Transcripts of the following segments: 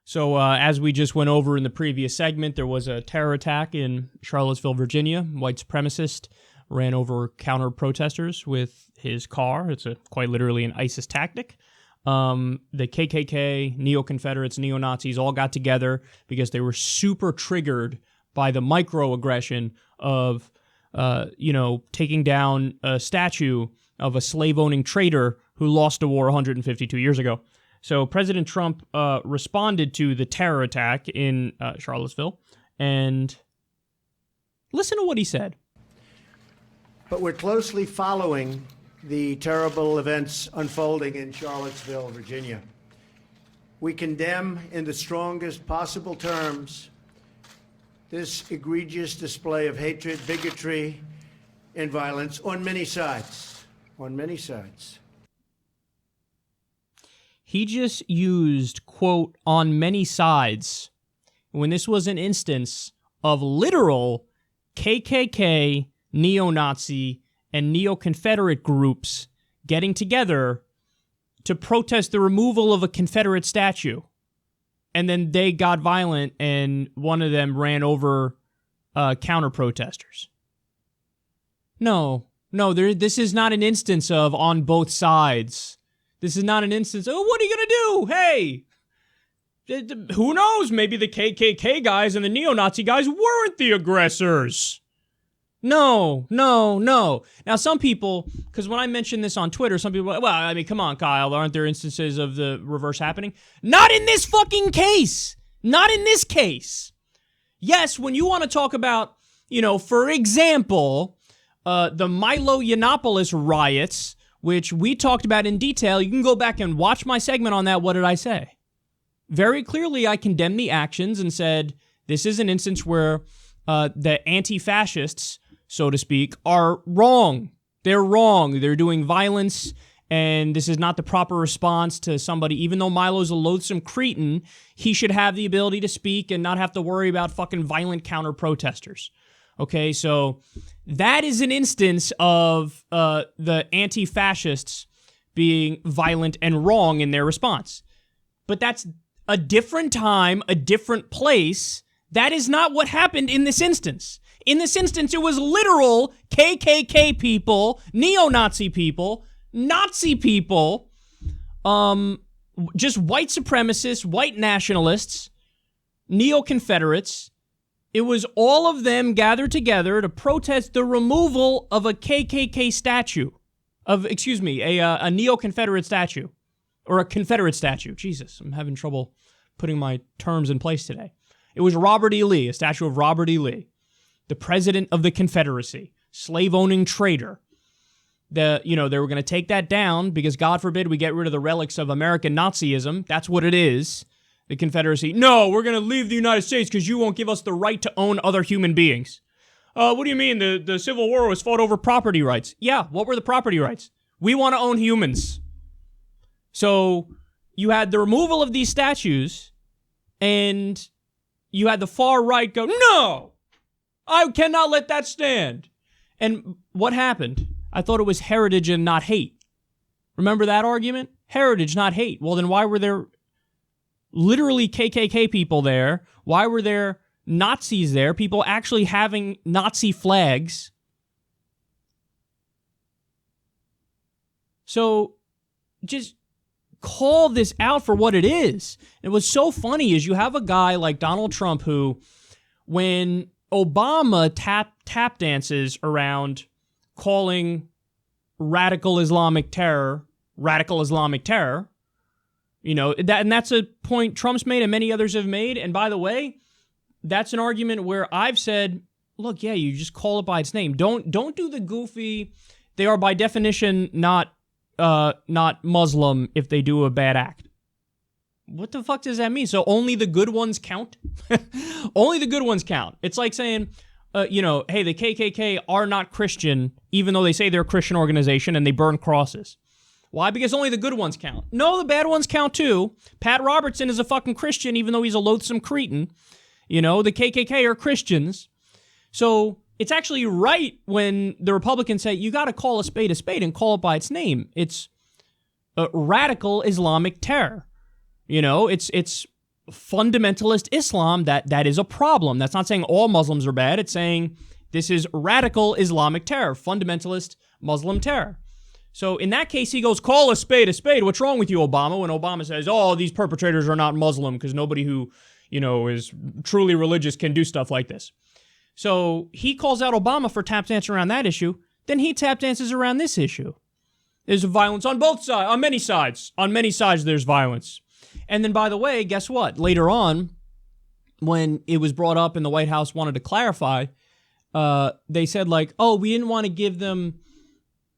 So as we just went over in the previous segment, there was a terror attack in Charlottesville, Virginia. White supremacist ran over counter-protesters with his car. It's quite literally an ISIS tactic. The KKK, neo-Confederates, neo-Nazis all got together because they were super triggered by the microaggression of, taking down a statue of a slave-owning traitor who lost a war 152 years ago. So President Trump responded to the terror attack in Charlottesville, and listen to what he said. But we're closely following the terrible events unfolding in Charlottesville, Virginia. We condemn in the strongest possible terms this egregious display of hatred, bigotry, and violence on many sides. On many sides. He just used, quote, on many sides, when this was an instance of literal KKK, neo-Nazi, and neo-Confederate groups getting together to protest the removal of a Confederate statue. And then they got violent, and one of them ran over counter-protesters. No, this is not an instance of on both sides. This is not an instance, oh, what are you going to do? Hey, who knows? Maybe the KKK guys and the neo-Nazi guys weren't the aggressors. No. Now, some people, because when I mentioned this on Twitter, some people, well, I mean, come on, Kyle, aren't there instances of the reverse happening? Not in this fucking case. Not in this case. Yes, when you want to talk about, for example, the Milo Yiannopoulos riots, which we talked about in detail, you can go back and watch my segment on that. What did I say? Very clearly, I condemned the actions and said, this is an instance where the anti-fascists, so to speak, are wrong. They're wrong. They're doing violence, and this is not the proper response to somebody. Even though Milo's a loathsome cretin, he should have the ability to speak and not have to worry about fucking violent counter-protesters. Okay, so that is an instance of the anti-fascists being violent and wrong in their response. But that's a different time, a different place. That is not what happened in this instance. In this instance, it was literal KKK people, neo-Nazi people, Nazi people, just white supremacists, white nationalists, neo-Confederates. It was all of them gathered together to protest the removal of a KKK statue, a neo-Confederate statue, or a Confederate statue. Jesus, I'm having trouble putting my terms in place today. It was Robert E. Lee, a statue of Robert E. Lee, the president of the Confederacy, slave-owning traitor. They were going to take that down because, God forbid, we get rid of the relics of American Nazism. That's what it is. The Confederacy. No, we're going to leave the United States because you won't give us the right to own other human beings. What do you mean? The Civil War was fought over property rights. Yeah, what were the property rights? We want to own humans. So you had the removal of these statues, and you had the far right go, no, I cannot let that stand. And what happened? I thought it was heritage and not hate. Remember that argument? Heritage, not hate. Well, then why were there literally KKK people there? Why were there Nazis there? People actually having Nazi flags. So just call this out for what it is. And what's so funny is you have a guy like Donald Trump who, when Obama tap dances around calling radical Islamic terror, and that's a point Trump's made and many others have made. And by the way, that's an argument where I've said, look, yeah, you just call it by its name. Don't do the goofy. They are by definition not Muslim if they do a bad act. What the fuck does that mean? So only the good ones count? Only the good ones count. It's like saying, hey, the KKK are not Christian, even though they say they're a Christian organization and they burn crosses. Why? Because only the good ones count. No, the bad ones count too. Pat Robertson is a fucking Christian, even though he's a loathsome cretin. The KKK are Christians. So it's actually right when the Republicans say, you got to call a spade and call it by its name. It's radical Islamic terror. It's fundamentalist Islam, that is a problem. That's not saying all Muslims are bad. It's saying this is radical Islamic terror, fundamentalist Muslim terror. So in that case, he goes, call a spade a spade. What's wrong with you, Obama? When Obama says, oh, these perpetrators are not Muslim because nobody who, is truly religious can do stuff like this. So he calls out Obama for tap dancing around that issue. Then he tap dances around this issue. There's violence on both sides, on many sides. On many sides, there's violence. And then, by the way, guess what? Later on, when it was brought up and the White House wanted to clarify, they said like, oh, we didn't want to give them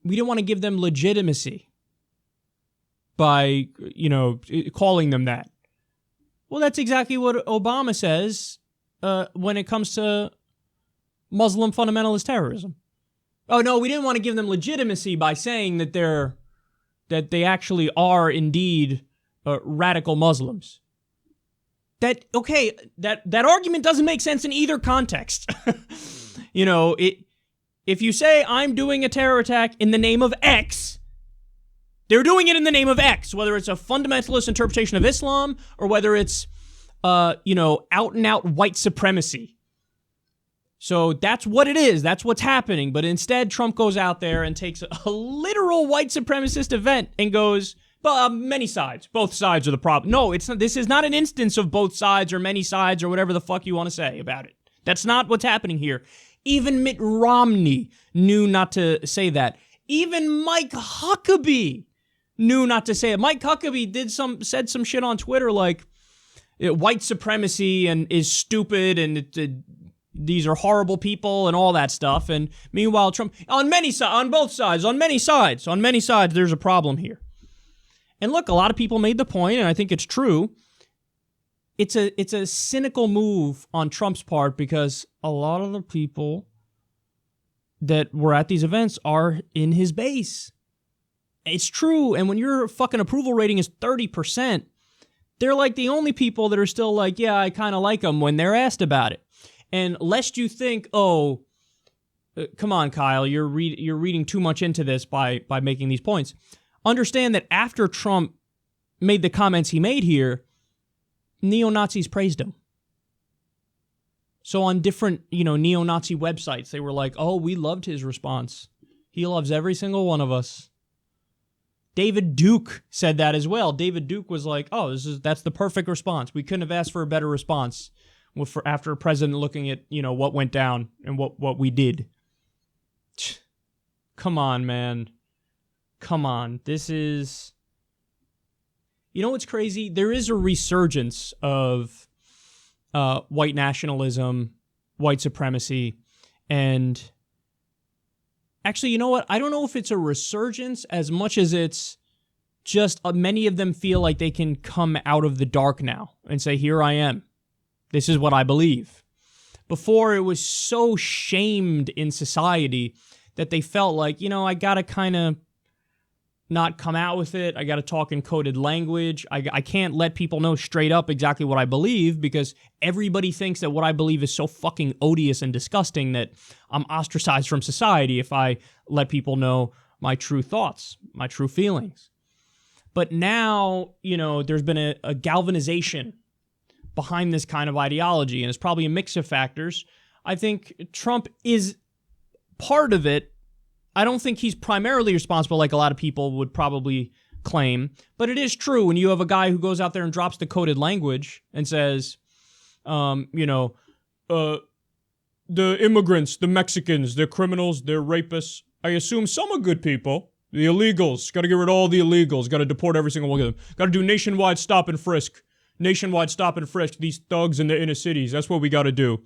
legitimacy by, calling them that. Well, that's exactly what Obama says when it comes to Muslim fundamentalist terrorism. Oh, no, we didn't want to give them legitimacy by saying that they actually are indeed radical Muslims. That argument doesn't make sense in either context. If you say I'm doing a terror attack in the name of X, they're doing it in the name of X, whether it's a fundamentalist interpretation of Islam or whether it's, out and out white supremacy. So that's what it is. That's what's happening. But instead, Trump goes out there and takes a literal white supremacist event and goes, many sides. Both sides are the problem. No, it's not. This is not an instance of both sides or many sides or whatever the fuck you want to say about it. That's not what's happening here. Even Mitt Romney knew not to say that. Even Mike Huckabee knew not to say it. Mike Huckabee said some shit on Twitter like white supremacy and is stupid and these are horrible people and all that stuff. And meanwhile, Trump on both sides, on many sides, there's a problem here. And look, a lot of people made the point, and I think it's true. It's a cynical move on Trump's part because a lot of the people that were at these events are in his base. It's true. And when your fucking approval rating is 30%, they're like the only people that are still like, yeah, I kind of like him when they're asked about it. And lest you think, oh, come on, Kyle, you're reading too much into this by making these points. Understand that after Trump made the comments he made here, neo-Nazis praised him. So on different, neo-Nazi websites, they were like, oh, we loved his response. He loves every single one of us. David Duke said that as well. David Duke was like, oh, that's the perfect response. We couldn't have asked for a better response after a president looking at, what went down and what we did. Come on, man. Come on. This is... what's crazy? There is a resurgence of white nationalism, white supremacy, and actually, you know what? I don't know if it's a resurgence as much as it's just many of them feel like they can come out of the dark now and say, here I am. This is what I believe. Before, it was so shamed in society that they felt like, I got to kind of not come out with it. I got to talk in coded language. I can't let people know straight up exactly what I believe because everybody thinks that what I believe is so fucking odious and disgusting that I'm ostracized from society if I let people know my true thoughts, my true feelings. But now, there's been a galvanization behind this kind of ideology, and it's probably a mix of factors. I think Trump is part of it. I don't think he's primarily responsible like a lot of people would probably claim, but it is true when you have a guy who goes out there and drops the coded language and says, the immigrants, the Mexicans, they're criminals, they're rapists. I assume some are good people. The illegals, got to get rid of all the illegals, got to deport every single one of them. Got to do nationwide stop and frisk. Nationwide stop and frisk these thugs in the inner cities. That's what we got to do.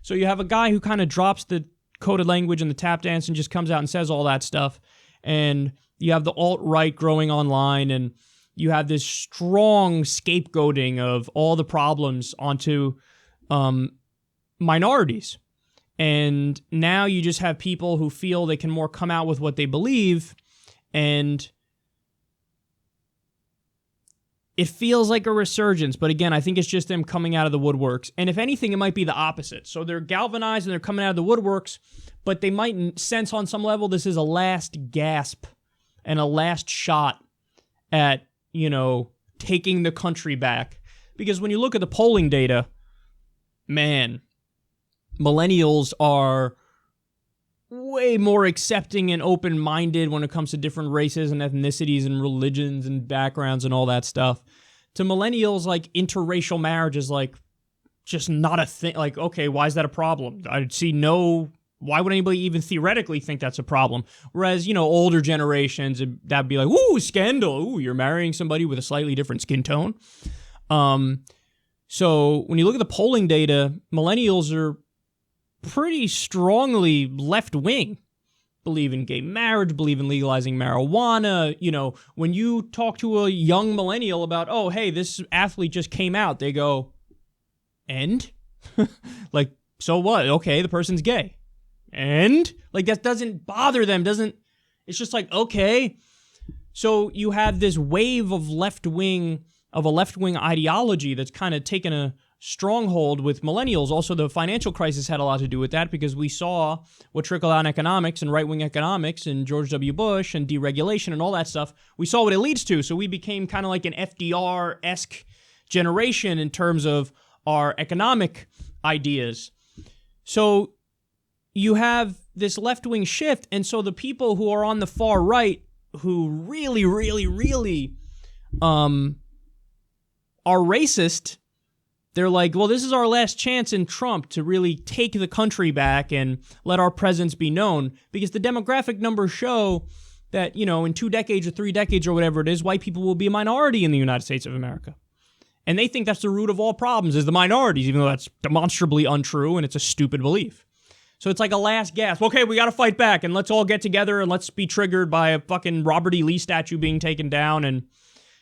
So you have a guy who kind of drops the coded language and the tap dance and just comes out and says all that stuff. And you have the alt-right growing online, and you have this strong scapegoating of all the problems onto minorities. And now you just have people who feel they can more come out with what they believe, and it feels like a resurgence, but again, I think it's just them coming out of the woodworks. And if anything, it might be the opposite. So they're galvanized and they're coming out of the woodworks, but they might sense on some level this is a last gasp and a last shot at, taking the country back. Because when you look at the polling data, man, millennials are way more accepting and open-minded when it comes to different races and ethnicities and religions and backgrounds and all that stuff. To millennials, like, interracial marriage is, like, just not a thing. Like, okay, why is that a problem? I'd see why would anybody even theoretically think that's a problem? Whereas, older generations, that'd be like, ooh, scandal. Ooh, you're marrying somebody with a slightly different skin tone. So when you look at the polling data, millennials are pretty strongly left-wing. Believe in gay marriage, believe in legalizing marijuana. When you talk to a young millennial about, oh, hey, this athlete just came out, they go, and? Like, so what? Okay, the person's gay. And? Like, that doesn't bother them, it's just like, okay. So you have this wave of a left-wing ideology that's kind of taken a stronghold with millennials. Also, the financial crisis had a lot to do with that, because we saw what trickle-down economics and right-wing economics and George W. Bush and deregulation and all that stuff, we saw what it leads to. So we became kind of like an FDR-esque generation in terms of our economic ideas. So you have this left-wing shift, and so the people who are on the far right who really, really, really are racist, they're like, well, this is our last chance in Trump to really take the country back and let our presence be known, because the demographic numbers show that, in 2 decades or 3 decades or whatever it is, white people will be a minority in the United States of America. And they think that's the root of all problems, is the minorities, even though that's demonstrably untrue and it's a stupid belief. So it's like a last gasp. Okay, we got to fight back, and let's all get together, and let's be triggered by a fucking Robert E. Lee statue being taken down, and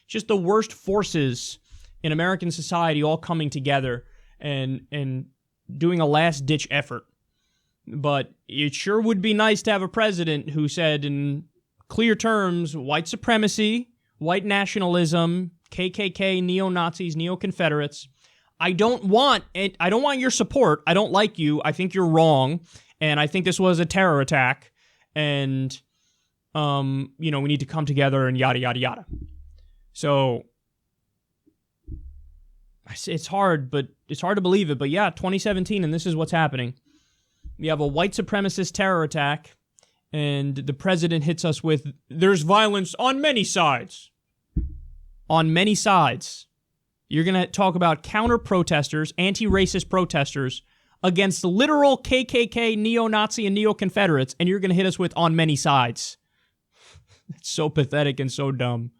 just the worst forces in American society all coming together and doing a last-ditch effort. But it sure would be nice to have a president who said in clear terms, white supremacy, white nationalism, KKK, neo-Nazis, neo-Confederates. I don't want your support. I don't like you. I think you're wrong. And I think this was a terror attack. And, we need to come together and yada, yada, yada. So it's hard to believe it. But yeah, 2017, and this is what's happening. We have a white supremacist terror attack, and the president hits us with, there's violence on many sides. On many sides. You're going to talk about counter-protesters, anti-racist protesters against literal KKK, neo-Nazi, and neo-Confederates, and you're going to hit us with on many sides. It's so pathetic and so dumb.